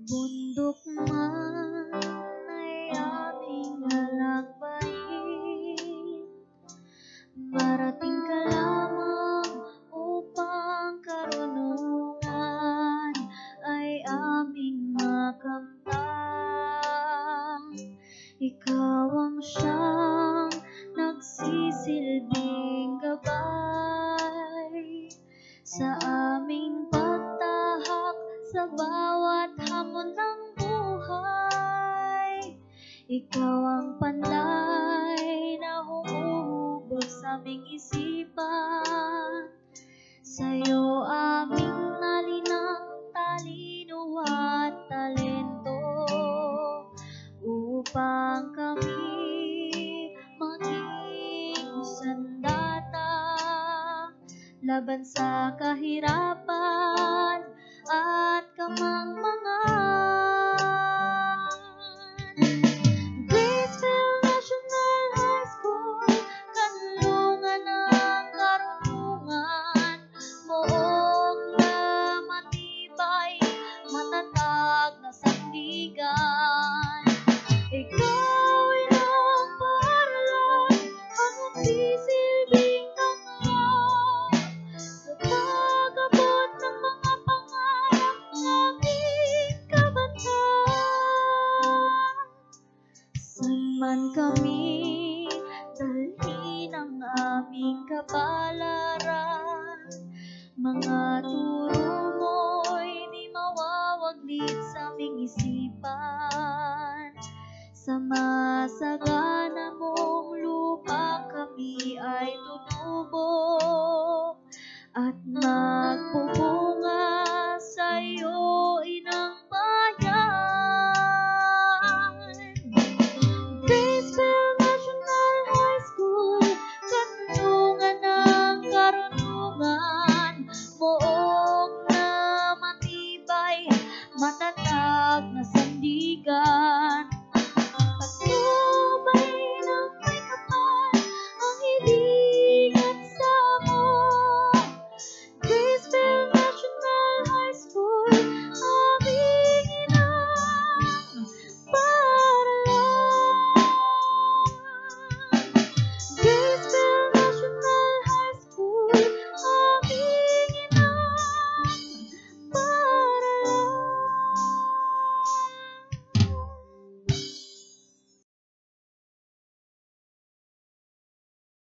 Bundok man ay aming lalakbayin, marating ka lamang upang karunungan ay aming makamtan. Ikaw ang siyang nagsisilbing gabay sa aming pagtahak sa bawat hamon ng buhay. Ikaw ang panday na humuhubog sa aming isipan. Sa'yo aming nalinang talino at talento upang kami maging sandata laban sa kahirapan at kamangmangan. Graceville National High School, kanlungan ng karunungan, moong na matibay, matatag na sandigan. Ikaw ay ng paaralan, ang nagsisilbing tanglaw sa pag-abot ng mga pangarap ng aming kabataan. Saan man kami dalhin ang aming kapalaran, mga turo mo'y di mawawaglit sa aming isipan. Sa masagana mong lupa kami ay tutubo at magbubunga sa iyo